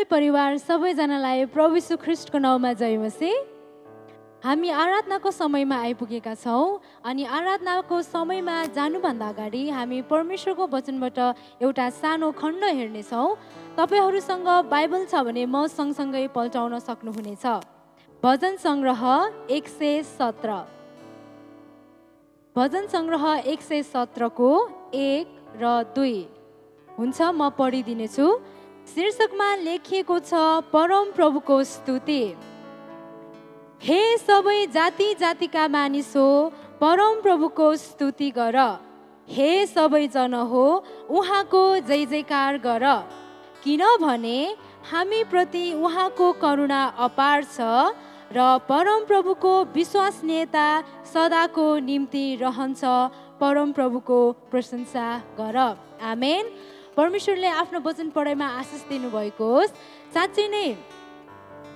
मण्डली परिवार सबैजनालाई प्रभु यीशु ख्रीष्टको नाउँमा जय मसीह। हामी आराधनाको समयमा आइपुगेका छौँ अनि आराधनाको समयमा जानुभन्दा अगाडि हामी परमेश्वरको वचनबाट एउटा सानो खण्ड हेर्नेछौँ। तपाईहरूसँग बाइबल छ भने म सँगसँगै पल्टाउन सक्नुहुनेछ। भजन सङ्ग्रह 117, भजन सङ्ग्रह 117 को 1 र 2 हुन्छ। म पढिदिनेछु। शीर्षकमा लेखिएको छ परम प्रभुको स्तुति। हे सबै जाति जातिका मानिस हो, परम प्रभुको स्तुति गर। हे सबै जन हो, उहाँको जय जयकार गर। किनभने हामी प्रति उहाँको करुणा अपार छ र परम प्रभुको विश्वसनीयता सदाको निम्ति रहन्छ। परम प्रभुको प्रशंसा गर। आमेन। परमेश्वरले आफ्नो वचन पढाइमा आशिष दिनुभएको होस्। साँच्चै नै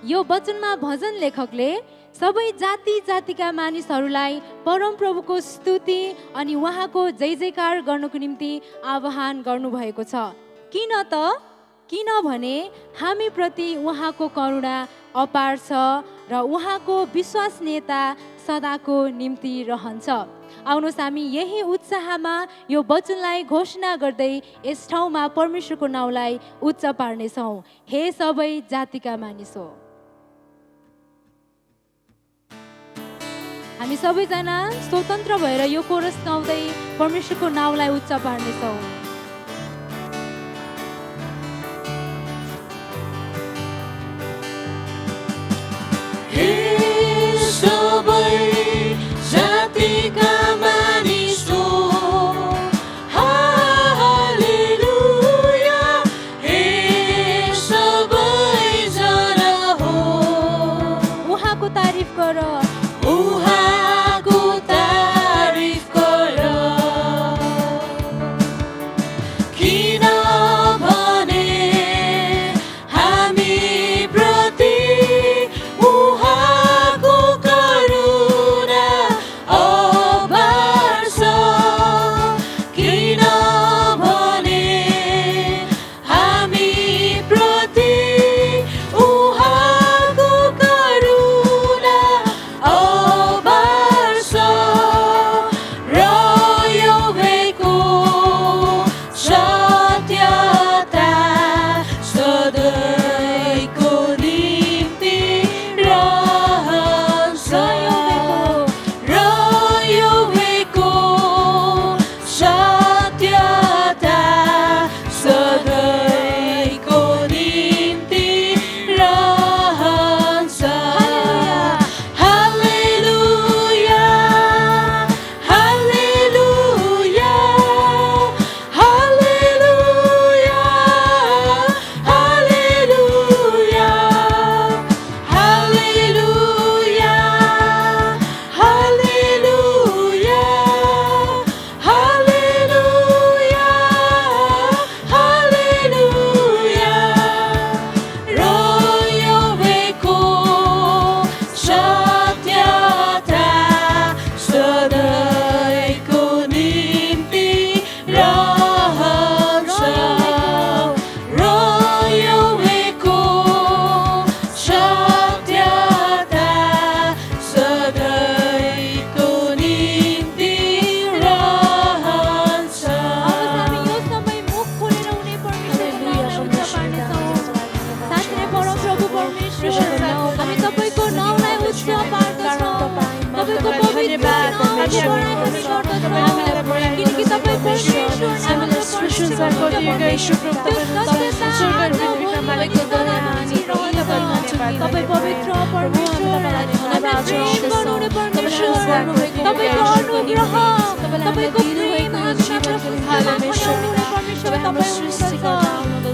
यो वचनमा भजन लेखकले सबै जाति जातिका मानिसहरूलाई परम प्रभुको स्तुति अनि उहाँको जय जयकार गर्नको निम्ति आह्वान गर्नुभएको छ। किन त? किनभने हामी प्रति उहाँको करुणा अपार छ र उहाँको विश्वसनीयता सदाको निम्ति रहन्छ। आउनुहोस् हामी यही उत्साहमा यो वचनलाई घोषणा गर्दै यस ठाउँमा परमेश्वरको नाउँलाई उच्च पार्नेछौँ। हे सबै जातिका मानिस हो। हामी सबैजना स्वतन्त्र भएर यो कोरस गाउँदै परमेश्वरको नाउँलाई उच्च पार्नेछौँ।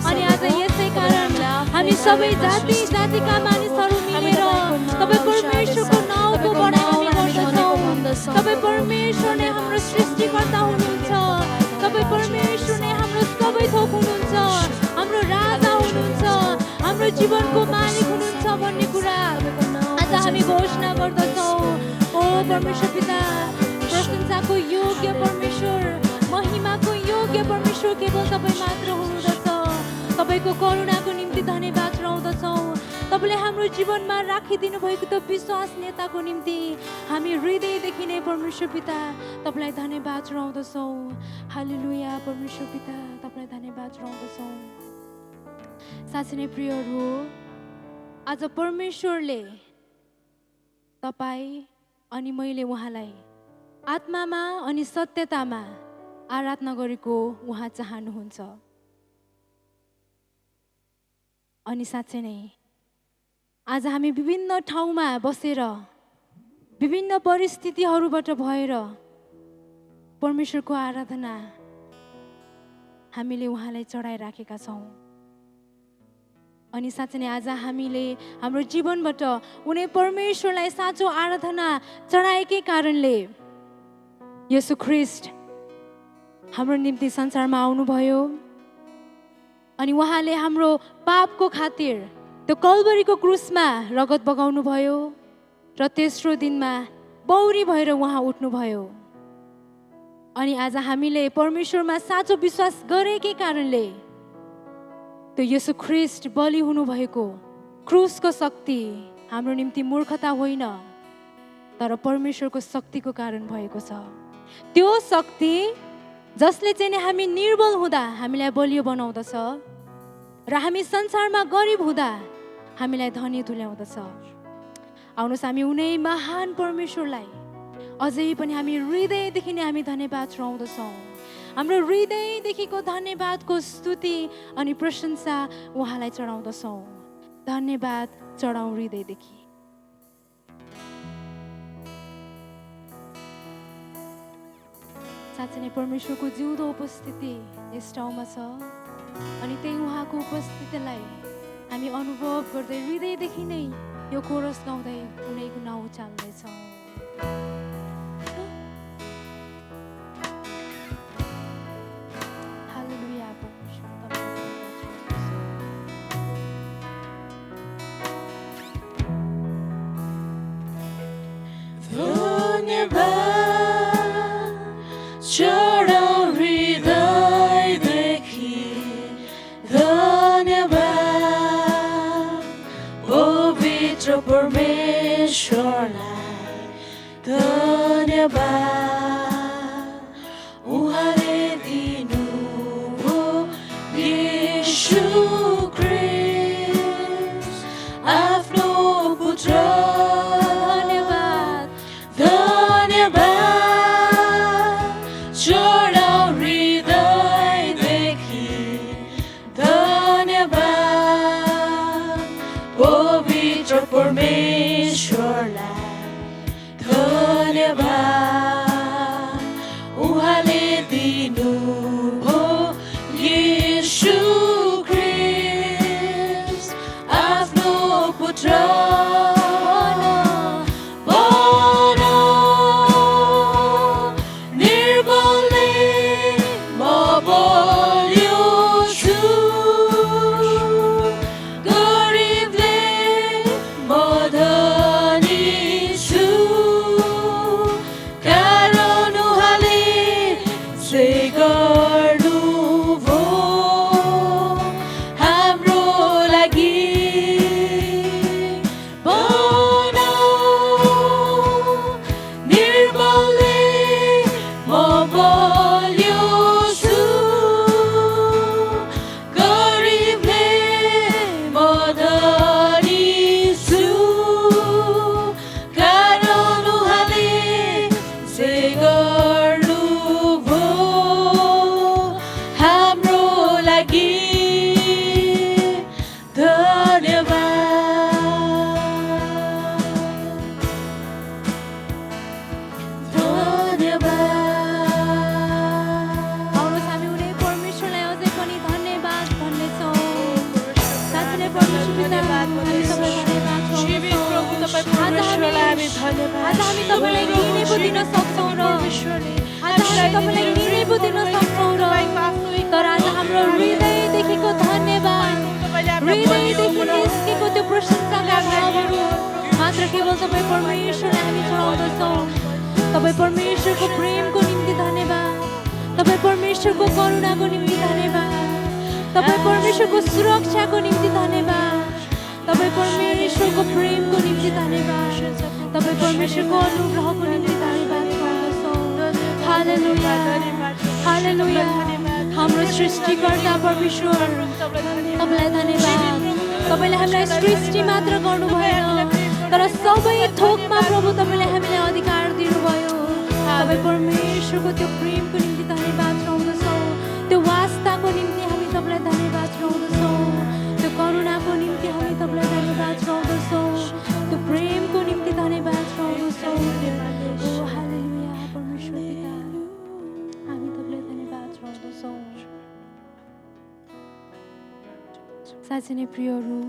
अनि आज यसै कारण हामी सबै जाति जातिका मानिसहरू मिलेर तपाईँ परमेश्वरको नाउँको बढाइ गर्दछौँ। तपाईँ परमेश्वर नै हाम्रो सृष्टिकर्ता हुनुहुन्छ। तपाईँ परमेश्वर नै हाम्रो सबै थोक हुनुहुन्छ। हाम्रो राजा हुनुहुन्छ। हाम्रो जीवनको मालिक हुनुहुन्छ भन्ने कुरा आज हामी घोषणा गर्दछौँ। ओ परमेश्वर पिता, प्रशंसाको योग्य परमेश्वर, महिमाको योग्य परमेश्वर केवल तपाईँ मात्र हुनुहुन्छ। तपाईँको करुणाको निम्ति धन्यवाद र चढाउँदछौँ। तपाईँले हाम्रो जीवनमा राखिदिनु भएको त्यो विश्वासनीयताको निम्ति हामी हृदयदेखि नै परमेश्वर पिता तपाईँलाई धन्यवाद चढाउँदछौँ। हालेलुया परमेश्वर पिता तपाईँलाई धन्यवाद चढाउँदछौँ। साँच्चै नै प्रियहरू, आज परमेश्वरले तपाईँ अनि मैले उहाँलाई आत्मामा अनि सत्यतामा आराधना गरेको उहाँ चाहनुहुन्छ। अनि साँच्चै नै आज हामी विभिन्न ठाउँमा बसेर विभिन्न परिस्थितिहरूबाट भएर परमेश्वरको आराधना हामीले उहाँलाई चढाइराखेका छौँ। अनि साँच्चै नै आज हामीले हाम्रो जीवनबाट उनी परमेश्वरलाई साँचो आराधना चढाएकै कारणले येशू ख्रीष्ट हाम्रो निम्ति संसारमा आउनुभयो अनि उहाँले हाम्रो पापको खातिर त्यो कल्भरीको क्रुसमा रगत बगाउनु भयो र तेस्रो दिनमा बौरी भएर उहाँ उठ्नुभयो। अनि आज हामीले परमेश्वरमा साँचो विश्वास गरेकै कारणले त्यो येशू ख्रीष्ट बलि हुनुभएको क्रुसको शक्ति हाम्रो निम्ति मूर्खता होइन तर परमेश्वरको शक्तिको कारण भएको छ। त्यो शक्ति जसले चाहिँ हामी निर्बल हुँदा हामीलाई बलियो बनाउँदछ र हामी संसारमा गरिब हुँदा हामीलाई धनी तुल्याउँदछ। आउनुहोस् हामी उनै महान परमेश्वरलाई अझै पनि हामी हृदयदेखि नै हामी धन्यवाद चढाउँदछौँ। हाम्रो हृदयदेखिको धन्यवादको स्तुति अनि प्रशंसा उहाँलाई चढाउँदछौँ। धन्यवाद चढाउँ हृदयदेखि। साँच्चै नै परमेश्वरको जिउँदो उपस्थिति यस ठाउँमा छ अनि त्यही उहाँको उपस्थितिलाई हामी अनुभव गर्दै हृदयदेखि नै यो कोरस गाउँदै कुनै गुना उचाल्दैछौँ। तपाईं परमेश्वरको प्रेमको निम्ति धन्यवाद, तपाईं परमेश्वरको करुणाको निम्ति धन्यवाद, तपाईं परमेश्वरको सुरक्षाको निम्ति धन्यवाद, परमेश्वरको प्रेमको निम्ति धन्यवाद तपाईँ परमेश्वरको अनुग्रहको निम्ति धन्यवाद गर्दछौँ हालेलुया हालेलुया हाम्रो सृष्टिकर्ता परमेश्वर तपाईँलाई धन्यवाद तपाईँले हामीलाई सृष्टि मात्र गर्नु भएन तर सबै थोकमा प्रभु तपाईँले हामीलाई अधिकार दिनुभयो तपाईँ परमेश्वरको त्यो प्रेमको निम्ति धन्यवाद चढाउँदछौँ त्यो वास्ताको निम्ति हामी तपाईँलाई धन्यवाद चढाउँदछौँ त्यो करुणाको निम्ति हामी तपाईँलाई धन्यवाद चढाउँदछौँ त्यो प्रेमको निम्ति धन्यवाद चढाउँदछौँ ओ हालेलुया परमेश्वर पिता हामी तपाईँलाई धन्यवाद चढाउँदछौँ साँच्चै नै प्रियहरू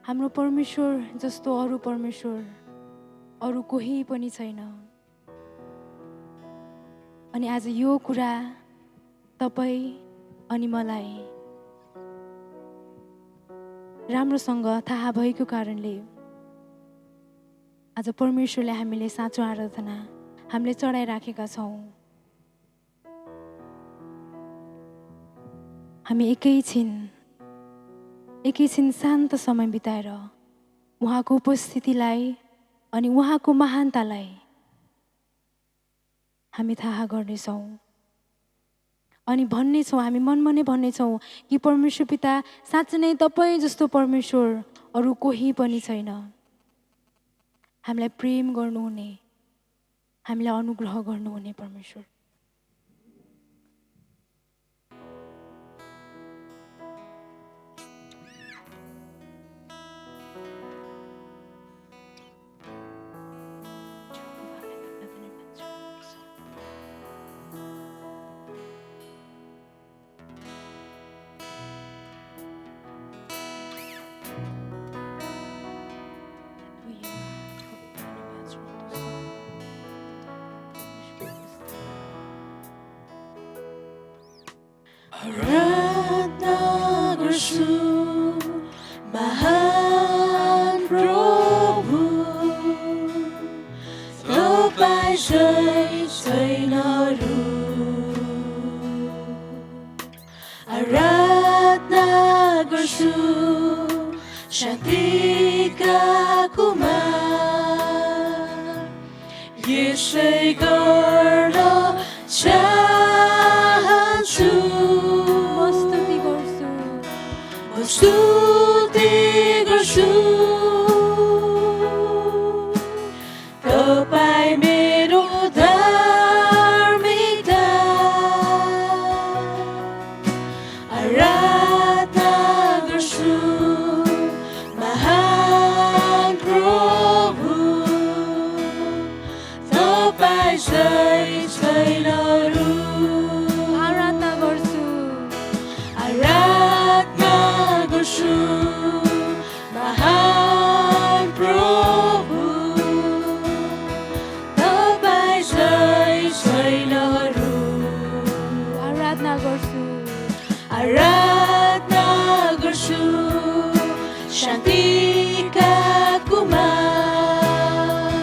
हाम्रो परमेश्वर जस्तो अरू परमेश्वर अरू कोही पनि छैन अनि आज यो कुरा तपाईँ अनि मलाई राम्रोसँग थाहा भएको कारणले आज परमेश्वरले हामीले साँचो आराधना हामीले चढाइराखेका छौँ हामी एकैछिन शान्त समय बिताएर उहाँको उपस्थितिलाई अनि उहाँको महानतालाई हामी थाहा गर्नेछौँ अनि भन्नेछौँ हामी मनमा नै भन्नेछौँ कि परमेश्वर पिता साँच्चै नै तपाईँ जस्तो परमेश्वर अरू कोही पनि छैन हामीलाई प्रेम गर्नुहुने हामीलाई अनुग्रह गर्नुहुने परमेश्वर आराधना गर्छु महान प्रभु तपाईँ जय छैन अरू आराधना गर्छु शान्तिका कुमार यसै गर्न चाहन्छु स्तुति गर्छु तपाईँ मेरो धार्मिकता आराधना गर्छु महान प्रभु तपाईँ जय छैन अरू आराधना गर्छु महान प्रभु तपाईँ जय छैन अरू आराधना गर्छु शान्तिका कुमार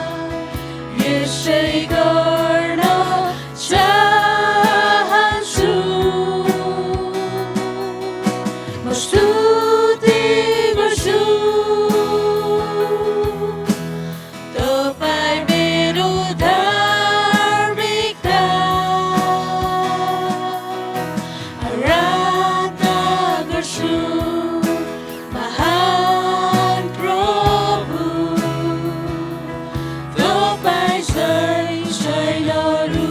यसै गर्न चाहन्छु म स्तुति गर्छु तपाईँ मेरो धार्मिकता आराधना गर्छु महान प्रभु तपाईँ जय छैन अरू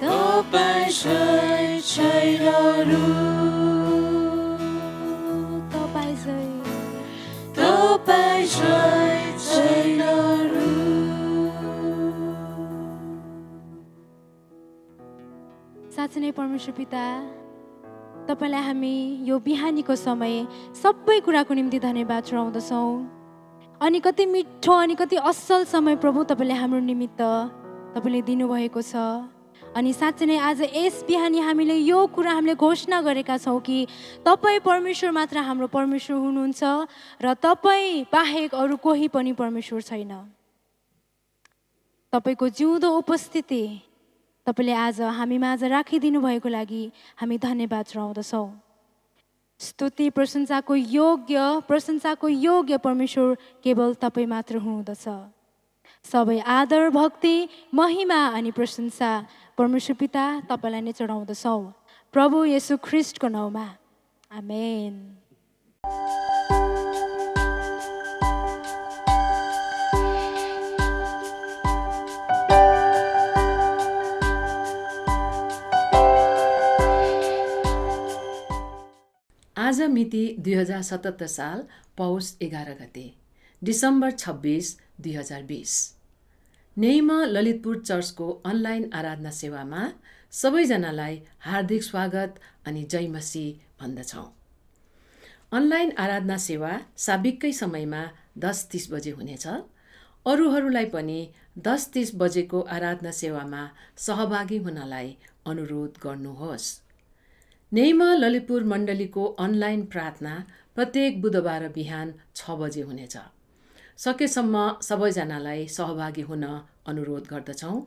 तपाईँ जय छैन अरू तपाईँ जय छैन अरू साँच्चै नै परमेश्वर पिता तपाईँलाई हामी यो बिहानीको समय सबै कुराको निम्ति धन्यवाद चढाउँदछौँ अनि कति मिठो अनि कति असल समय प्रभु तपाईँले हाम्रो निमित्त तपाईँले दिनुभएको छ अनि साँच्चै नै आज यस बिहानी हामीले यो कुरा हामीले घोषणा गरेका छौँ कि तपाईँ परमेश्वर मात्र हाम्रो परमेश्वर हुनुहुन्छ र तपाईँ बाहेक अरू कोही पनि परमेश्वर छैन। तपाईँको जिउँदो उपस्थिति तपाईँले आज हामी माझ राखिदिनु भएको लागि हामी धन्यवाद चढाउँदछौँ। स्तुति प्रशंसाको योग्य परमेश्वर केवल तपाईँ मात्र हुनुहुँदछ। सबै आदर, भक्ति, महिमा अनि प्रशंसा परमेश्वर पिता तपाईँलाई नै चढाउँदछौँ। प्रभु येशू ख्रीष्टको नाउँमा आमेन। आज मिति 2077 साल पौष 11 गते, डिसेम्बर 26, 2020। नेइम ललितपुर चर्चको अनलाइन आराधना सेवामा सबैजनालाई हार्दिक स्वागत अनि जय मसीह भन्दछौँ। अनलाइन आराधना सेवा साबिककै समयमा 10:30 बजे हुनेछ। अरूहरूलाई पनि 10:30 बजेको आराधना सेवामा सहभागी हुनलाई अनुरोध गर्नुहोस्। नेइम ललितपुर मण्डलीको अनलाइन प्रार्थना प्रत्येक बुधबार बिहान 6 बजे हुनेछ। सकेसम्म सबैजनालाई सहभागी हुन अनुरोध गर्दछौँ।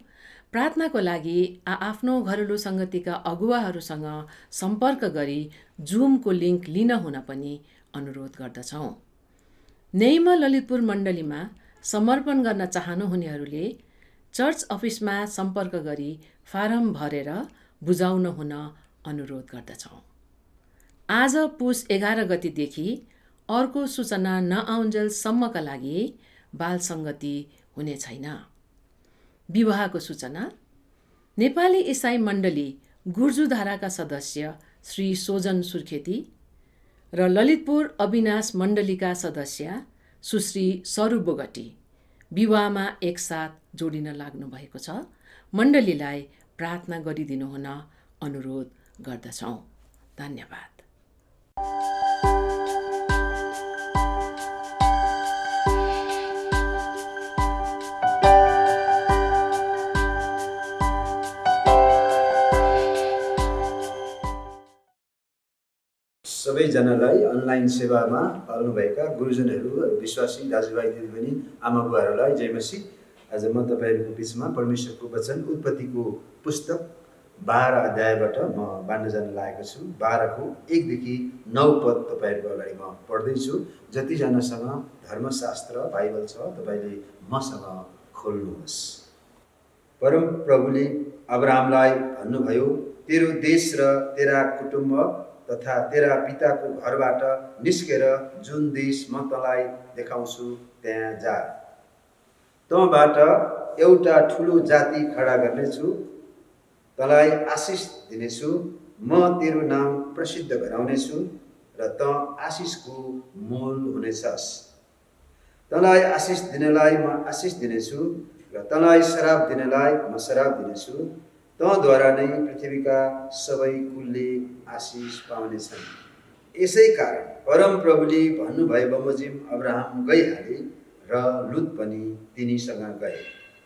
प्रार्थनाको लागि आफ्नो घरेलु सङ्गतिका अगुवाहरूसँग सम्पर्क गरी जुमको लिङ्क लिन हुन पनि अनुरोध गर्दछौँ। नेइम ललितपुर मण्डलीमा समर्पण गर्न चाहनुहुनेहरूले चर्च अफिसमा सम्पर्क गरी फारम भरेर बुझाउन हुन अनुरोध गर्दछौँ। आज पुस 11 गतिदेखि अर्को सूचना नआउन्जेलसम्मका लागि बाल सङ्गति हुने छैन। विवाहको सूचना। नेपाली इसाई मण्डली गुर्जुधाराका सदस्य श्री सोजन सुर्खेती र ललितपुर अविनाश मण्डलीका सदस्य सुश्री सरू बोगटी विवाहमा एकसाथ जोडिन लाग्नु भएको छ। मण्डलीलाई प्रार्थना गरिदिनु हुन अनुरोध गर्दछौँ। धन्यवाद। सबैजनालाई अनलाइन सेवामा पाल्नुभएका गुरुजनहरू, विश्वासी दाजुभाइ दिदीबहिनी, आमा बुवाहरूलाई जय मसीह। आज म तपाईँहरूको बिचमा परमेश्वरको वचन उत्पत्तिको पुस्तक 12 अध्यायबाट म बाँड्न जान लागेको छु। 12को 1 देखि 9 पद तपाईँहरूको अगाडि म पढ्दैछु। जतिजनासँग धर्मशास्त्र बाइबल छ तपाईँले मसँग खोल्नुहोस्। परम प्रभुले अब्राहमलाई भन्नुभयो, तेरो देश र तेरा कुटुम्ब तथा तेरा पिताको घरबाट निस्केर जुन देश म तँलाई देखाउँछु त्यहाँ जा। तँबाट एउटा ठुलो जाति खडा गर्नेछु, तँलाई आशिष दिनेछु, म तेरो नाम प्रसिद्ध गराउनेछु र तँ आशिषको मूल हुनेछस्। तँलाई आशिष दिनेलाई म आशिष दिनेछु र तँलाई श्राप दिनेलाई म श्राप दिनेछु। तँद्वारा नै पृथ्वीका सबै कुलले आशिष पाउनेछन्। यसै कारण परम प्रभुले भन्नुभए बमोजिम अब्राहम गइहाले र लुत पनि तिनीसँग गए।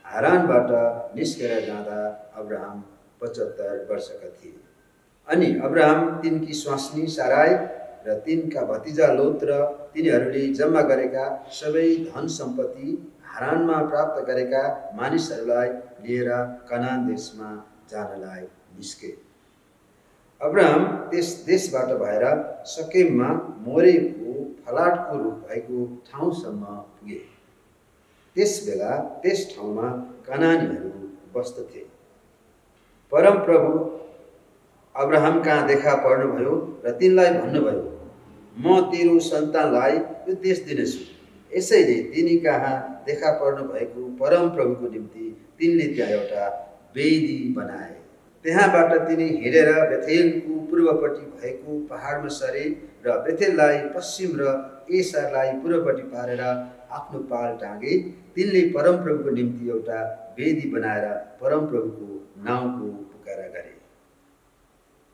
हारानबाट निस्केर जाँदा अब्राहम 75 वर्षका थिए। अनि अब्राहम तिनकी स्वास्नी साराई र तिनका भतिजा लोत र तिनीहरूले जम्मा गरेका सबै धन सम्पत्ति हारानमा प्राप्त गरेका मानिसहरूलाई लिएर कनान देशमा जानलाई निस्के। अब्राहम त्यस देशबाट भएर शकेममा मोरेको फलाटको रुख भएको ठाउँसम्म पुगे। त्यस बेला त्यस ठाउँमा कनानीहरू बस्दथे। परम प्रभु अब्राहम कहाँ देखा पर्नुभयो र तिनलाई भन्नुभयो, म तेरो सन्तानलाई यो देश दिनेछु। यसैले तिनी कहाँ देखा पर्नु भएको परम प्रभुको निम्ति तिनले त्यहाँ एउटा वेदी बनाए। त्यहाँबाट तिनी हिँडेर बेथेलको पूर्वपट्टि भएको पहाडमा सरे र बेथेललाई पश्चिम र एसारलाई पूर्वपट्टि पारेर आफ्नो पाल टाँगे। तिनले परमप्रभुको निम्ति एउटा वेदी बनाएर परमप्रभुको नाउँको पुकारा गरे।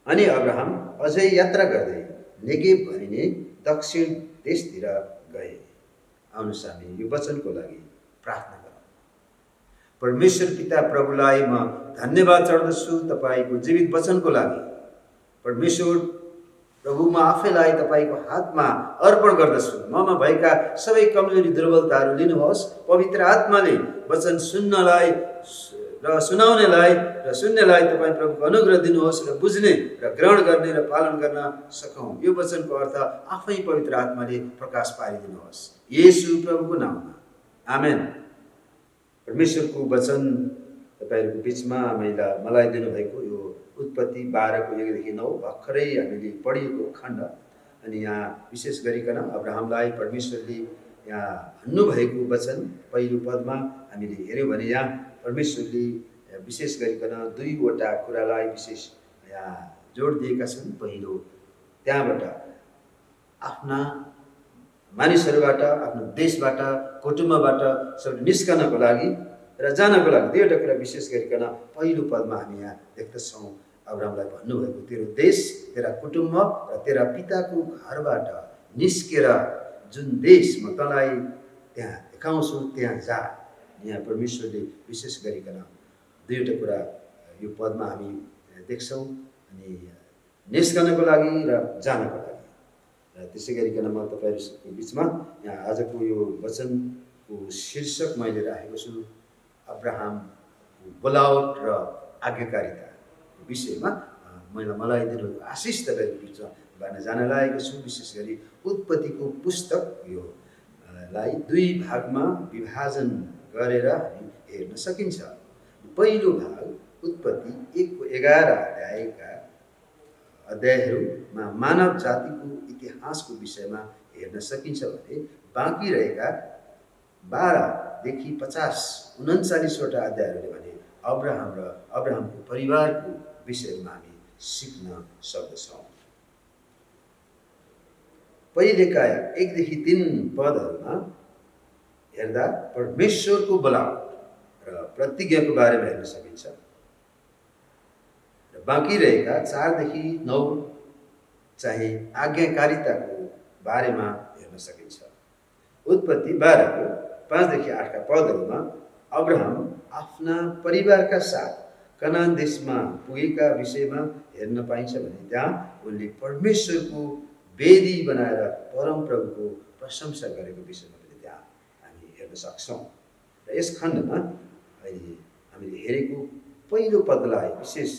अनि अब्राहम अझै यात्रा गर्दै नेगेब भनिने दक्षिण देशतिर गए। आउनुहोस् हामी यो वचनको लागि प्रार्थना गरौँ। परमेश्वर पिता प्रभुलाई म धन्यवाद चढ्दछु तपाईँको जीवित वचनको लागि। परमेश्वर प्रभु म आफैलाई तपाईँको हातमा अर्पण गर्दछु। ममा भएका सबै कमजोरी दुर्बलताहरू लिनुहोस्। पवित्र आत्माले वचन सुन्नलाई र सुनाउनेलाई र सुन्नेलाई तपाईँ प्रभुको अनुग्रह दिनुहोस् र बुझ्ने र ग्रहण गर्ने र पालन गर्न सकौँ। यो वचनको अर्थ आफै पवित्र आत्माले प्रकाश पारिदिनुहोस् येशू प्रभुको नाममा, आमेन। परमेश्वरको वचन तपाईँहरूको बिचमा मलाई दिनुभएको यो उत्पत्ति 12 को 1 देखि 9 भर्खरै हामीले पढिएको खण्ड। अनि यहाँ विशेष गरिकन अब्राहमलाई परमेश्वरले यहाँ भन्नुभएको वचन पहिलो पदमा हामीले हेऱ्यौँ भने यहाँ परमेश्वरले विशेष गरिकन 2वटा कुरालाई विशेष यहाँ जोड दिएका छन्। पहिलो, त्यहाँबाट आफ्ना मानिसहरूबाट, आफ्नो देशबाट, कुटुम्बबाट सब निस्कनको लागि र जानको लागि 2वटा कुरा विशेष गरिकन पहिलो पदमा हामी यहाँ देख्दछौँ। अब्राहमलाई भन्नुभएको तेरो देश, तेरा कुटुम्ब र तेरा पिताको घरबाट निस्केर जुन देश म तँलाई त्यहाँ देखाउँछु त्यहाँ जा। यहाँ परमेश्वरले विशेष गरिकन 2वटा कुरा यो पदमा हामी देख्छौँ, अनि निस्कनको लागि र जानको लागि। र त्यसै गरिकन म तपाईँहरूको बिचमा यहाँ आजको यो वचनको शीर्षक मैले राखेको छु, अब्राहमको बोलावट र आज्ञाकारिता विषयमा मलाई दिनुभएको आशिष तपाईँहरूको बिचमा बाँड्न जान लागेको छु। विशेष गरी उत्पत्तिको पुस्तक यो लाई 2 भागमा विभाजन गरेर हामी हेर्न सकिन्छ। पहिलो भाग उत्पत्ति 1 को 11 अध्यायहरूमा मानव जातिको इतिहासको विषयमा हेर्न सकिन्छ भने बाँकी रहेका 12 देखि 39वटा अध्यायहरूले भने अब्राहम र अब्राहमको परिवारको विषयमा हामी सिक्न सक्दछौँ। पहिलेका 1 देखि 3 पदहरूमा हेर्दा परमेश्वरको बोलावट र प्रतिज्ञाको बारेमा हेर्न सकिन्छ, र बाँकी रहेका 4 देखि 9 चाहिँ आज्ञाकारिताको बारेमा हेर्न सकिन्छ। उत्पत्ति 12 को 5 देखि 8 का पदहरूमा अब्राहम आफ्ना परिवारका साथ कनान देशमा पुगेका विषयमा हेर्न पाइन्छ भने त्यहाँ उनले परमेश्वरको वेदी बनाएर परमप्रभुको प्रशंसा गरेको विषयमा पनि त्यहाँ हामी हेर्न सक्छौँ। र यस खण्डमा अहिले हामीले हेरेको पहिलो पदलाई विशेष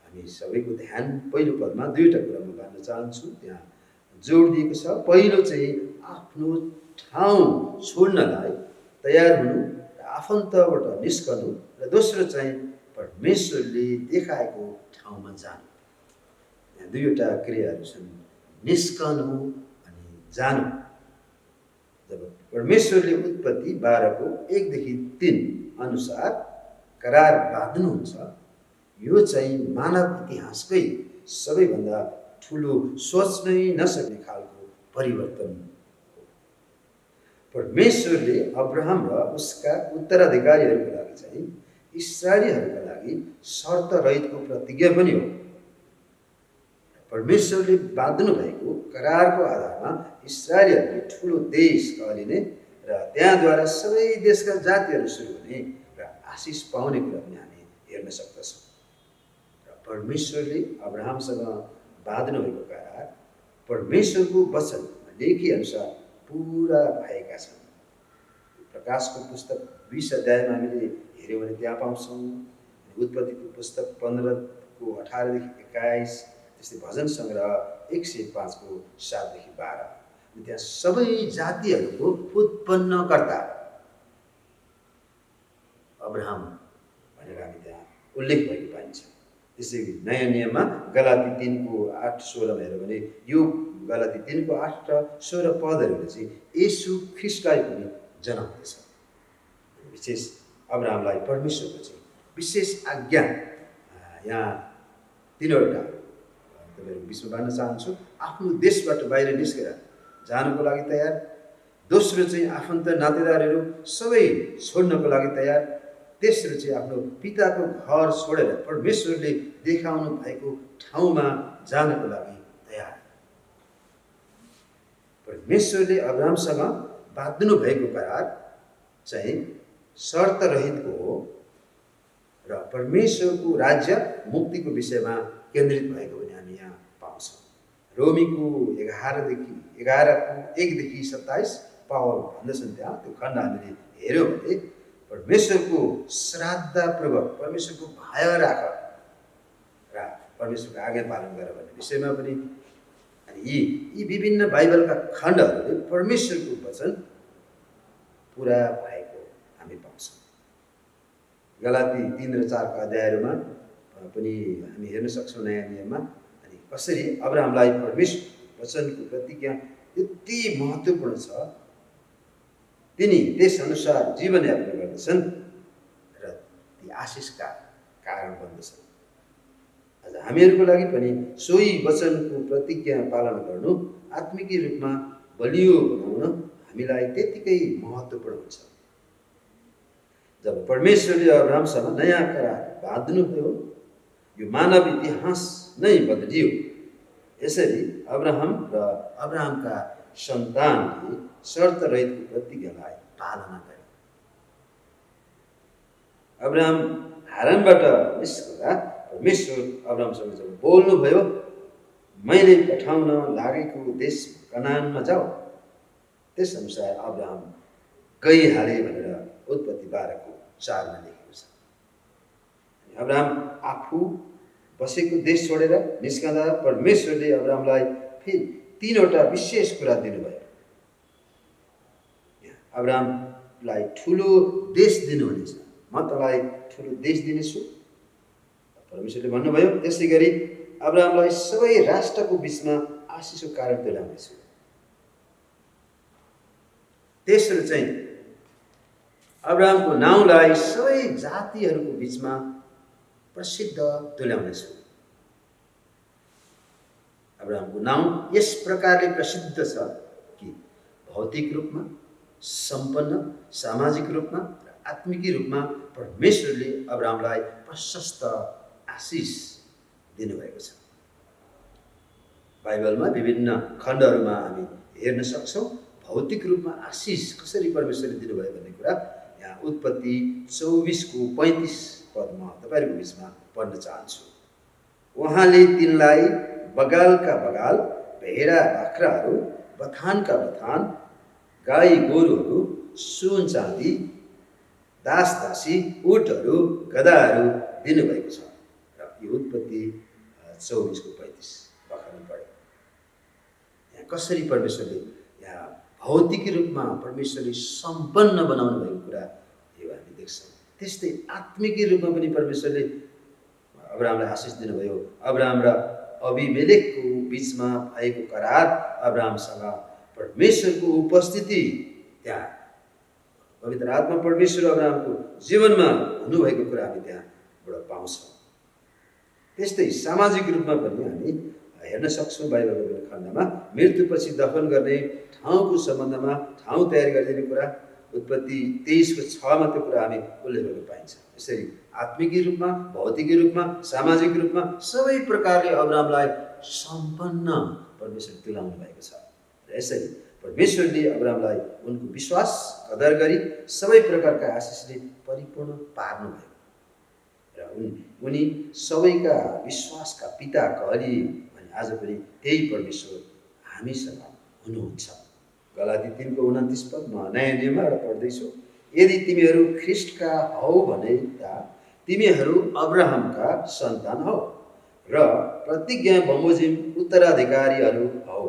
हामी सबैको ध्यान पहिलो पदमा 2वटा कुरा म भन्न चाहन्छु, त्यहाँ जोड दिएको छ। पहिलो चाहिँ आफ्नो ठाउँ छोड्नलाई तयार हुनु र आफन्तबाट निस्कनु, र दोस्रो चाहिँ परमेश्वरले देखाएको ठाउँमा जानु। यहाँ 2वटा क्रियाहरू छन्, निस्कनु अनि जानु। जब परमेश्वरले उत्पत्ति 12 को 1 देखि 3 अनुसार करार बाँध्नुहुन्छ, यो चाहिँ मानव इतिहासकै सबैभन्दा ठुलो सोच्नै नसक्ने खालको परिवर्तन हो। परमेश्वरले अब्राहम र उसका उत्तराधिकारीहरूको लागि चाहिँ इस्राएलीहरूका लागि शर्त रहितको प्रतिज्ञा पनि हो। परमेश्वरले बाँध्नु भएको करारको आधारमा इस्राएलीहरूले ठुलो देश कहलिने र त्यहाँद्वारा सबै देशका जातिहरू सुरु हुने र आशिष पाउने कुरा पनि हामी हेर्न सक्दछौँ। र परमेश्वरले अब्राहमसँग बाँध्नु भएको करार परमेश्वरको वचन लेखी अनुसार पुरा भएका छन्। प्रकाशको पुस्तक 20 अध्यायमा हामीले हेऱ्यौँ भने त्यहाँ पाउँछौँ। उत्पत्तिको पुस्तक 15 को 18 देखि 21, त्यस्तै भजन सङ्ग्रह 105 को 7 देखि 12, त्यहाँ सबै जातिहरूको उत्पन्नकर्ता अब्राहम भनेर हामी त्यहाँ उल्लेख भएको पाइन्छ। त्यसै नयाँ नियममा गलाती 3 को 8-16 हेऱ्यो भने यो गलाती 3 को 8 र 16 पदहरूले चाहिँ येशू ख्रिस्टलाई पनि जनाउँदछ। विशेष अब्राहमलाई परमेश्वरको चाहिँ विशेष आज्ञा यहाँ 3वटा तपाईँहरू बिचमा बाँड्न चाहन्छु। आफ्नो देशबाट बाहिर निस्केर जानको लागि तयार, दोस्रो चाहिँ आफन्त नातेदारहरू सबै छोड्नको लागि तयार, तेस्रो चाहिँ आफ्नो पिताको घर छोडेर परमेश्वरले देखाउनु भएको ठाउँमा जानको लागि तयार। परमेश्वरले अब्राहमसँग बाँध्नु भएको करार चाहिँ शर्त रहितको हो र परमेश्वरको राज्य मुक्तिको विषयमा केन्द्रित भएको पनि हामी यहाँ पाउँछौँ। रोमीको 11 को 1 देखि 27 पावल भन्दछन्, त्यहाँ त्यो खण्ड हामीले हेऱ्यौँ भने परमेश्वरको श्राद्धपूर्वक परमेश्वरको भय राख र परमेश्वरको आज्ञा पालन गर भन्ने विषयमा पनि अनि यी विभिन्न बाइबलका खण्डहरूले परमेश्वरको वचन पुरा भएको हामी पाउँछौँ। गलाती 3 र 4 का अध्यायहरूमा पनि हामी हेर्न सक्छौँ नयाँ नियममा अनि कसरी अब्राहमलाई परमेश्वर वचनको प्रतिज्ञा यति महत्त्वपूर्ण छ, तिनी त्यसअनुसार जीवनयापन गर्दछन् र ती आशिषका कारण बन्दछन्। आज हामीहरूको लागि पनि सोही वचनको प्रतिज्ञा पालन गर्नु आत्मिकी रूपमा बलियो बनाउन हामीलाई त्यत्तिकै महत्त्वपूर्ण हुन्छ। जब परमेश्वरले अब्राहमसँग नयाँ करार बाँध्नुभयो, यो मानव इतिहास नै बदलियो। यसरी अब्राहम र अब्राहमका सन्तानले शर्त रहितको प्रतिज्ञालाई पालना गरे। अब्राहम हारानबाट निस्कँदा परमेश्वर अब्राहमसँग जब बोल्नुभयो, मैले पठाउन लागेको देश कनानमा जाऊ, त्यसअनुसार अब्राहम गइहाले भनेर उत्पत्ति 12:4 मा लेखेको छ। अब्राहम आफू बसेको देश छोडेर निस्कँदा परमेश्वरले अब्राहमलाई फेरि 3वटा विशेष कुरा दिनुभयो। अब्राहमलाई ठुलो देश दिनुहुनेछ, म तँलाई ठुलो देश दिनेछु परमेश्वरले भन्नुभयो। त्यसै गरी अब्राहमलाई सबै राष्ट्रको बिचमा आशिषको कारण तुल्याउनेछु। तेस्रो चाहिँ अब्राहमको नाउँलाई सबै जातिहरूको बिचमा प्रसिद्ध तुल्याउनेछु। अब्राहमको नाउँ यस प्रकारले प्रसिद्ध छ कि भौतिक रूपमा, सम्पन्न, सामाजिक रूपमा र आत्मिकी रूपमा परमेश्वरले अब्राहमलाई प्रशस्त आशिष दिनुभएको छ। बाइबलमा विभिन्न खण्डहरूमा हामी हेर्न सक्छौँ भौतिक रूपमा आशिष कसरी परमेश्वरले दिनुभयो भन्ने कुरा। यहाँ उत्पत्ति 24:35 पदमा तपाईँहरूको बिचमा पढ्न चाहन्छु। उहाँले तिनलाई बगालका बगाल, भेडा बाख्राहरू, बथानका बथान, गाई गोरुहरू, सुन चाँदी, दास दासी, उटहरू, गधाहरू दिनुभएको छ। र यो उत्पत्ति 24:35 भर्खर पढ्यो। यहाँ कसरी परमेश्वरले यहाँ भौतिक रूपमा परमेश्वरले सम्पन्न बनाउनु भएको कुरा यो हामी देख्छौँ। त्यस्तै आत्मिकी रूपमा पनि परमेश्वरले अब्राहमलाई आशिष दिनुभयो। अब्राहम र अबिमेलेकको बिचमा भएको करार, अब्राहमसँग परमेश्वरको उपस्थिति, त्यहाँ पवित्र आत्मा परमेश्वर अब्राहमको जीवनमा हुनुभएको कुरा हामी त्यहाँबाट पाउँछौँ। त्यस्तै सामाजिक रूपमा पनि हामी हेर्न सक्छौँ बाइबलको विभिन्न खण्डमा मृत्युपछि दफन गर्ने ठाउँको सम्बन्धमा ठाउँ तयार गरिदिने कुरा। उत्पत्ति 23:6 मा त्यो कुरा हामी उल्लेख गर्न पाइन्छ। यसरी आत्मिकी रूपमा, भौतिकी रूपमा, सामाजिक रूपमा सबै प्रकारले अब्राहमलाई सम्पन्न परमेश्वरले तुल्याउनु भएको छ। र यसरी परमेश्वरले अब्राहमलाई उनको विश्वास कदर गरी सबै प्रकारका आशिषले परिपूर्ण पार्नुभयो र उनी सबैका विश्वासका पिता कहलिए भने आज पनि त्यही परमेश्वर हामीसँग हुनुहुन्छ। गलाती 3:29 पद म नयाँ नियमबाट पढ्दैछु। यदि तिमीहरू ख्रिस्टका हौ भने तिमीहरू अब्राहमका सन्तान हौ र प्रतिज्ञा बमोजिम उत्तराधिकारीहरू हौ।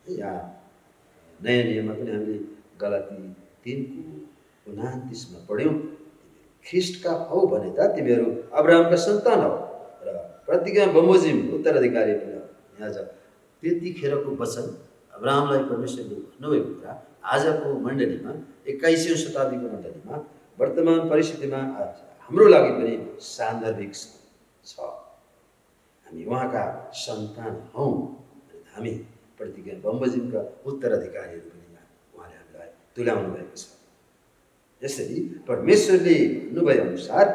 यहाँ नयाँ नियममा पनि हामीले गलाती 3:29 मा पढ्यौँ, ख्रिस्टका हौ भने तिमीहरू अब्राहमका सन्तान हौ र प्रतिज्ञा बमोजिम उत्तराधिकारी पनि हौ। यहाँ त्यतिखेरको वचन अब्राहमलाई परमेश्वरले भन्नुभएको कुरा आजको मण्डलीमा, 21औं शताब्दीको मण्डलीमा, वर्तमान परिस्थितिमा हाम्रो लागि पनि सान्दर्भिक छ। हामी उहाँका सन्तान हौँ, हामी प्रतिज्ञा बमोजिमका उत्तराधिकारीहरू पनि उहाँले हामीलाई तुल्याउनु भएको छ। यसरी परमेश्वरले भन्नुभए अनुसार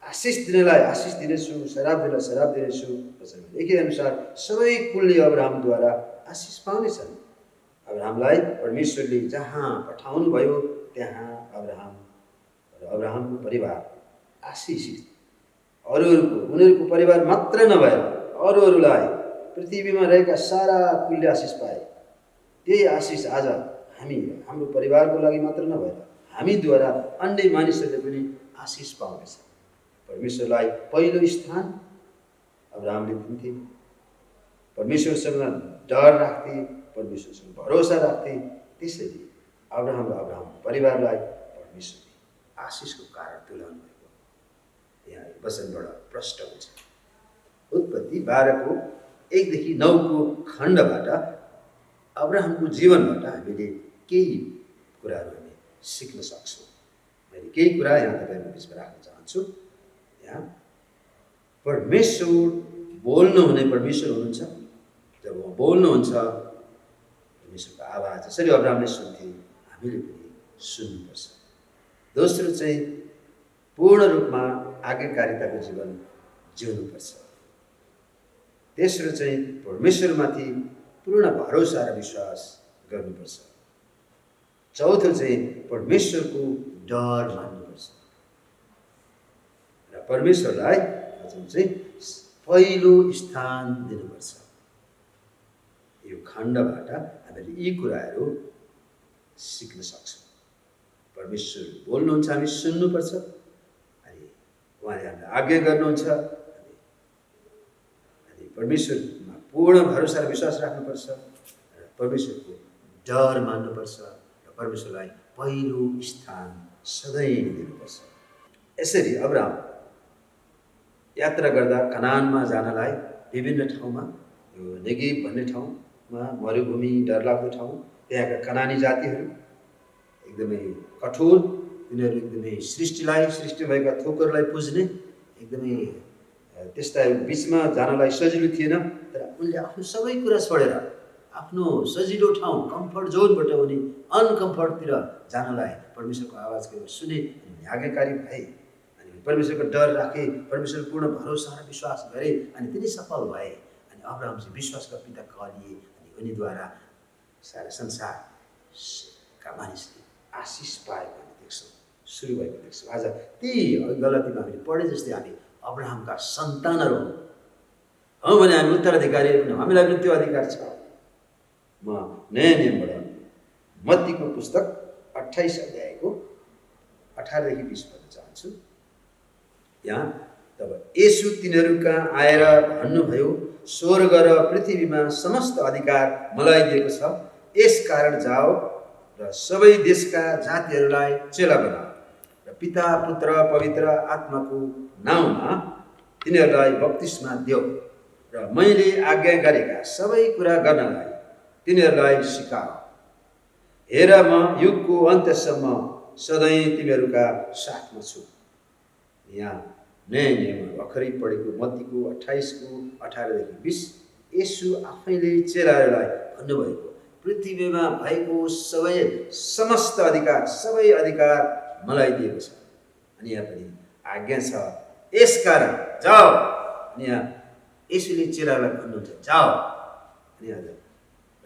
आशिष दिनेलाई आशिष दिनेछु, शराब दिनेलाई शराब दिनेछु वचनमा लेखे अनुसार सबै कुलले अब्राहमद्वारा आशिष पाउनेछन्। अब्राहमलाई परमेश्वरले जहाँ पठाउनु भयो त्यहाँ अब्राहम र अब्राहमको परिवार आशिषित, उनीहरूको परिवार मात्र नभएर अरूहरूलाई पृथ्वीमा रहेका सारा कुलले आशिष पाए। त्यही आशिष आज हाम्रो परिवारको लागि मात्र नभएर हामीद्वारा अन्य मानिसहरूले पनि आशिष पाउनेछ। परमेश्वरलाई पहिलो स्थान अब्राहमले दिन्थे, परमेश्वरसँग डर राख्थे, परमेश्वरसँग भरोसा राख्थे। त्यसैले अब्राहम परिवारलाई परमेश्वरले आशिषको कारण तुल्याउनु भएको यहाँ वचनबाट प्रष्ट हुन्छ। उत्पत्ति 12को 1देखि 9को खण्डबाट अब्राहमको जीवनबाट हामीले केही कुराहरू हामी सिक्न सक्छौँ। मैले केही कुरा यहाँ तपाईँहरूको बिचमा राख्न चाहन्छु। यहाँ परमेश्वर बोल्नुहुने परमेश्वर हुनुहुन्छ। जब उहाँ बोल्नुहुन्छ परमेश्वरको आवाज जसरी अब्राहमले सुन्थे हामीले पनि सुन्नुपर्छ। दोस्रो चाहिँ पूर्ण रूपमा आज्ञाकारिताको जीवन जिउनुपर्छ। तेस्रो चाहिँ परमेश्वरमाथि पूर्ण भरोसा र विश्वास गर्नुपर्छ। चौथो चाहिँ परमेश्वरको डर मान्नुपर्छ र परमेश्वरलाई चाहिँ पहिलो स्थान दिनुपर्छ। यो खण्डबाट हामीले यी कुराहरू सिक्न सक्छौँ। परमेश्वर बोल्नुहुन्छ, हामी सुन्नुपर्छ, अनि उहाँले हामीलाई आज्ञा गर्नुहुन्छ, अनि परमेश्वरमा पूर्ण भरोसा र विश्वास राख्नुपर्छ र परमेश्वरको डर मान्नुपर्छ र परमेश्वरलाई पहिलो स्थान सधैँ दिनुपर्छ। यसरी अब्राहम यात्रा गर्दा कनानमा जानलाई विभिन्न ठाउँमा, यो नेगेभ भन्ने ठाउँमा, मरुभूमि डरलाग्दो ठाउँ, त्यहाँका कनानी जातिहरू एकदमै कठोर, तिनीहरू एकदमै सृष्टि भएका थोकहरूलाई पुज्ने, एकदमै त्यस्ता बिचमा जानलाई सजिलो थिएन। तर उनले आफ्नो सबै कुरा छोडेर आफ्नो सजिलो ठाउँ कम्फर्ट जोनबाट उनी अनकम्फर्टतिर जानलाई परमेश्वरको आवाज सुने, अनि आज्ञाकारी भए, अनि परमेश्वरको डर राखे, परमेश्वर पूर्ण भरोसा र विश्वास गरे, अनि तिनी सफल भए। अनि अब्राहम चाहिँ विश्वासका पिता कहलिए, अनि उनीद्वारा सारा संसारका मानिसले आशिष पाएको हामी देख्छौँ, सुरु भएको देख्छौँ। आज त्यही गलतीमा हामीले पढे जस्तै हामी अब्राहमका सन्तानहरू हौँ भने हामी उत्तराधिकारीहरू पनि, हामीलाई पनि त्यो अधिकार छ। म नयाँ नियमबाट मत्तीको पुस्तक 28 अध्यायको 18देखि 20 पढ्न चाहन्छु। यहाँ तब येशू तिनीहरू कहाँ आएर भन्नुभयो, स्वर्ग र पृथ्वीमा समस्त अधिकार मलाई दिएको छ। यस कारण जाओ र सबै देशका जातिहरूलाई चेला बनाऊ र पिता पुत्र पवित्र आत्माको नाउँमा तिनीहरूलाई बप्तिस्मा देऊ र मैले आज्ञा गरेका सबै कुरा गर्नलाई तिनीहरूलाई सिकाऊ। हेर म युगको अन्त्यसम्म सधैँ तिमीहरूका साथमा छु। यहाँ नयाँ नियममा भर्खरै पढेको मत्तीको 28को 18देखि 20 येशू आफैले चेलाहरूलाई भन्नुभएको पृथ्वीमा भएको समस्त अधिकार, सबै अधिकार मलाई दिएको छ। अनि यहाँ पनि आज्ञा छ, यसकारण जाओ। अनि यहाँ येशूले चेलालाई भन्नुहुन्छ जाओ, अनि आज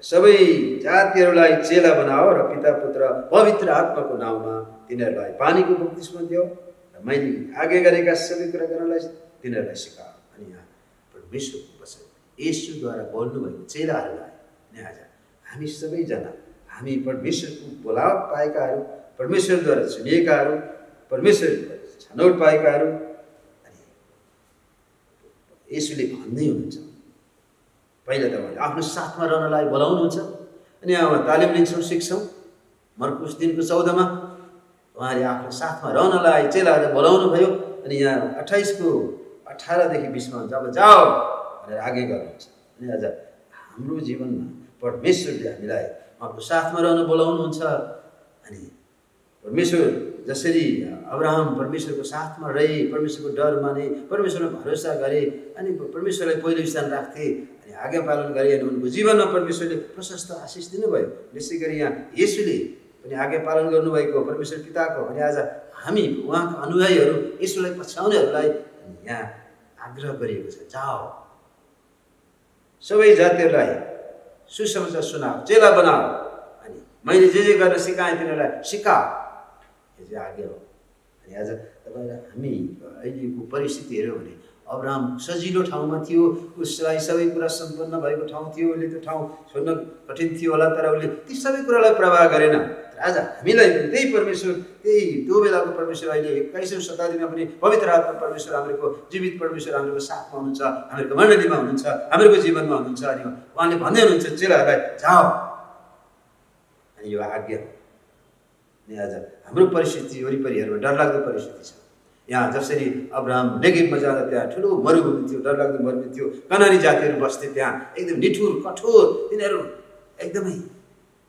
सबै जातिहरूलाई चेला बनाओ र पिता पुत्र पवित्र आत्माको नाउँमा तिनीहरूलाई पानीको बप्तिस्मा दियो र मैले आज्ञा गरेका सबै कुरा गर्नलाई तिनीहरूलाई सिकाओ। अनि यहाँ परमेश्वरको वचन येशूद्वारा बोल्नुभएको चेलाहरूलाई अनि आज हामी सबैजना, हामी परमेश्वरको बोलावट पाएकाहरू, परमेश्वरद्वारा चुनिएकाहरू, परमेश्वरद्वारा छनौट पाएकाहरू। अनि येशूले भन्दै हुनुहुन्छ, पहिला त उहाँले आफ्नो साथमा रहनलाई बोलाउनुहुन्छ। अनि यहाँ तालिम लिन्छौँ, सिक्छौँ। मर्कुस 3:14मा उहाँले आफ्नो साथमा रहनलाई चेलाहरूलाई बोलाउनु भयो। अनि यहाँ 28को 18देखि 20मा जब जाओ भनेर आज्ञा गर्नुहुन्छ। अनि आज हाम्रो जीवनमा परमेश्वरले हामीलाई उहाँको साथमा रहन बोलाउनुहुन्छ। अनि परमेश्वर जसरी अब्राहम परमेश्वरको साथमा रहे, परमेश्वरको डर माने, परमेश्वरमा भरोसा गरे, अनि परमेश्वरलाई पहिलो स्थान राख्थे, अनि आज्ञा पालन गरे, अनि उनको जीवनमा परमेश्वरले प्रशस्त आशिष दिनुभयो। त्यसै गरी यहाँ येशूले पनि आज्ञा पालन गर्नुभएको परमेश्वर पिताको। अनि आज हामी उहाँका अनुयायीहरू, येशूलाई पछ्याउनेहरूलाई यहाँ आग्रह गरिएको छ, जाओ सबै जातिहरूलाई सुसमाचार सुनाऊ, चेला बनाऊ, अनि मैले जे जे गर्न सिकाएँ तिनीहरूलाई सिकाऊ। यो चाहिँ आज्ञा हो। अनि आज तपाईँलाई हामी अहिलेको परिस्थिति हेऱ्यौँ भने अब्राहम सजिलो ठाउँमा थियो, उसलाई सबै कुरा सम्पन्न भएको ठाउँ थियो, उसले त्यो ठाउँ छोड्न कठिन थियो होला, तर उसले ती सबै कुरालाई प्रवाह गरेन। तर आज हामीलाई पनि त्यही परमेश्वर, त्यही त्यो बेलाको परमेश्वर अहिले 21औं शताब्दीमा पनि पवित्र आत्मा परमेश्वर हामीहरूको जीवित परमेश्वर हामीहरूको साथमा हुनुहुन्छ, हामीहरूको मण्डलीमा हुनुहुन्छ, हामीहरूको जीवनमा हुनुहुन्छ। अनि उहाँले भन्दै हुनुहुन्छ चेलाहरूलाई जाऊ, अनि यो आज्ञा। अनि आज हाम्रो परिस्थिति वरिपरिहरूमा डरलाग्दो परिस्थिति छ। यहाँ जसरी अब्राहम नेगेभमा जाँदा त्यहाँ ठुलो मरुभूमि थियो, डरलाग्दो मरुभूमि थियो, कनानी जातिहरू बस्थे त्यहाँ, एकदम निठुर कठोर, तिनीहरू एकदमै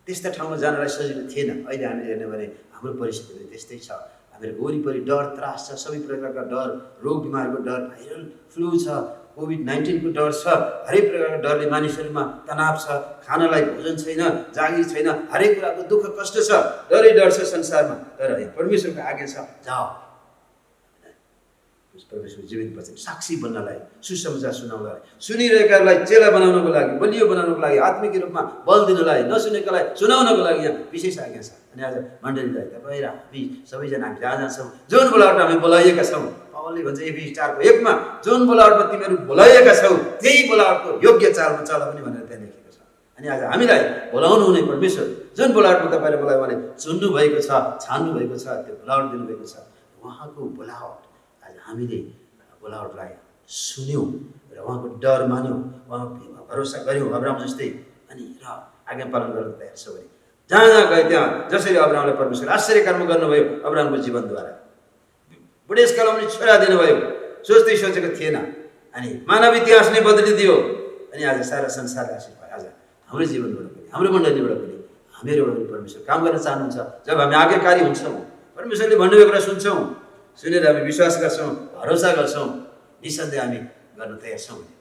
त्यस्ता ठाउँमा जानलाई सजिलो थिएन। अहिले हामीले हेर्ने भने हाम्रो परिस्थिति पनि त्यस्तै छ। हामीहरूको वरिपरि डर त्रास छ, सबै प्रकारका डर, रोग बिमारको डर, भाइरल फ्लू छ, कोभिड-19 को डर छ, हरेक प्रकारको डरले मानिसहरूमा तनाव छ, खानलाई भोजन छैन, जागिर छैन, हरेक कुराको दुःख कष्ट छ, डरै डर छ संसारमा। तर परमेश्वरको आज्ञा छ, जाऊ। परमेश्वरको जीवित वचन साक्षी बन्नलाई, सुसमाचार सुनाउनलाई, सुनिरहेकालाई चेला बनाउनको लागि, बलियो बनाउनको लागि, आत्मिक रूपमा बल दिनलाई, नसुनेकालाई सुनाउनको लागि यहाँ विशेष आज्ञा छ। अनि आज मण्डलीलाई तपाईँ र हामी सबैजना हामी जहाँ छौँ, जुन बोलावट हामी बोलाइएका छौँ, पावलले भन्छ एफिसी 4:1 मा, जुन बोलावटमा तिमीहरू बोलाइएका छौ त्यही बोलावटको योग्य चालमा चल पनि भनेर त्यहाँ लेखेको छ। अनि आज हामीलाई बोलाउनु हुने परमेश्वर जुन बोलावटमा तपाईँले मलाई उहाँले चुन्नु भएको छ, छान्नु भएको छ, त्यो बोलावट दिनुभएको छ, उहाँको बोलावट आज हामीले बोलावटलाई सुन्यौँ र उहाँको डर मान्यौँ, उहाँको भरोसा गऱ्यौँ अब्राहम जस्तै, अनि र आज्ञा पालन गर्न तयार छौँ भने जहाँ जहाँ गए त्यहाँ जसरी अब्राहमलाई परमेश्वर आश्चर्य कर्म गर्नुभयो अब्राहमको जीवनद्वारा, बुढेसकालमा पनि छोरा दिनुभयो, सोच्दै सोचेको थिएन, अनि मानव इतिहास नै बदलिदियो। अनि आज सारा संसार आशिष भयो। आज हाम्रो जीवनबाट पनि, हाम्रो मण्डलीबाट पनि, हामीहरूबाट पनि परमेश्वर काम गर्न चाहनुहुन्छ। जब हामी आज्ञाकारी हुन्छौँ, परमेश्वरले भन्नुभएको कुरा सुन्छौँ, सुनेर हामी विश्वास गर्छौँ, भरोसा गर्छौँ, निसन्देह हामी गर्न तयार छौँ भने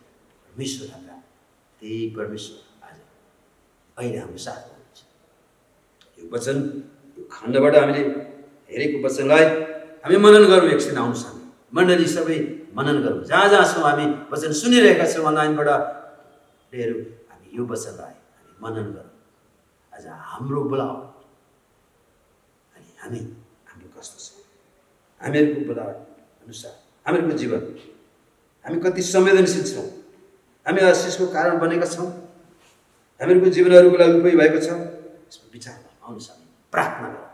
परमेश्वर हाम्रा त्यही परमेश्वर आज अहिले हाम्रो साथमा हुनुहुन्छ। यो वचन, यो खण्डबाट हामीले हेरेको वचनलाई हामी मनन गरौँ। एकछिन आउनुहोस्, हामी मण्डली सबै मनन गरौँ। जहाँ जहाँ छौँ हामी वचन सुनिरहेका छौँ अनलाइनबाट, हामी यो वचनलाई हामी मनन गरौँ। आज हाम्रो बोलावट अनि हाम्रो कस्तो छ, हामीहरूको बोलावट अनुसार हामीहरूको जीवन, हामी कति संवेदनशील छौँ, हामी आशिषको कारण बनेका छौँ, हामीहरूको जीवनहरूको लागि उपयोग भएको छ, यसमा विचार गरौँ। आउनुहोस् हामी प्रार्थना गरौँ।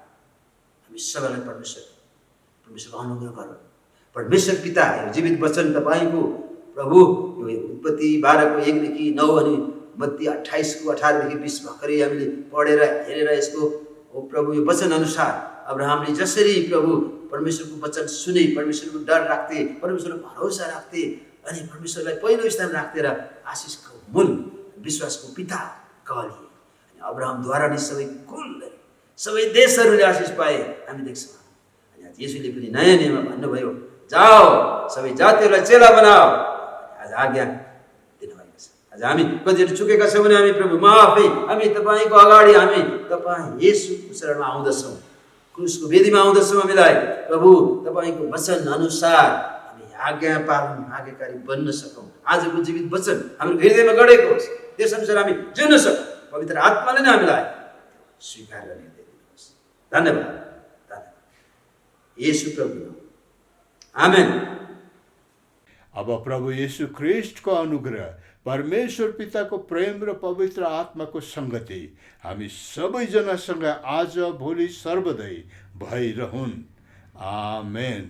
हामी सबैलाई परमेश्वरको अनुग्रह गरौँ। परमेश्वर पिता, यो जीवित वचन तपाईँको प्रभु, यो उत्पत्ति 12:1-9 अनि मत्ती 28:18-20 भर्खरै हामीले पढेर हेरेर यसको प्रभु यो वचन अनुसार अब्राहमले जसरी प्रभु परमेश्वरको वचन सुने, परमेश्वरको डर राख्थे, परमेश्वरको भरोसा राख्थे, अनि परमेश्वरलाई पहिलो स्थान राख्थे र आशिषको मूल विश्वासको पिता कहलिए। अनि अब्राहमद्वारा नै सबै देशहरूले आशिष पाए हामी देख्छौँ। अनि आज येशूले पनि नयाँ नियममा भन्नुभयो, जाओ सबै जातिहरूलाई चेला बनाओ। आज आज्ञा दिनुभएको छ। आज हामी कतिहरू चुकेका छौँ भने हामी प्रभु माफी, हामी तपाईँको अगाडि हामी तपाईँ येशूको शरणमा आउँदछौँ, क्रुसको वेदीमा आउँदछौँ। हामीलाई प्रभु तपाईँको वचन अनुसार हामी आज्ञा पालन आज्ञाकारी बन्न सकौँ। आजको जीवित वचन हाम्रो हृदयमा गढेको होस्, त्यस अनुसार हामी जिउन सकौँ। पवित्र आत्माले नै हामीलाई स्वीकार गर्ने दिनुहोस्। धन्यवाद येशू प्रभु, आमेन। अब प्रभु येशू ख्रिस्टको अनुग्रह, परमेश्वर पिताको प्रेम र पवित्र आत्माको संगति हामी सबैजनासँग आज भोलि सर्वदै भइरहुन्। आमेन।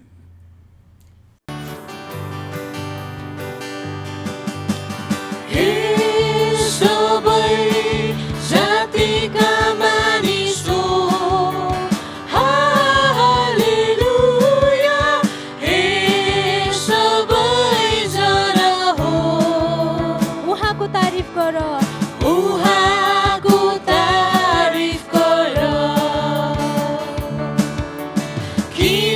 Keep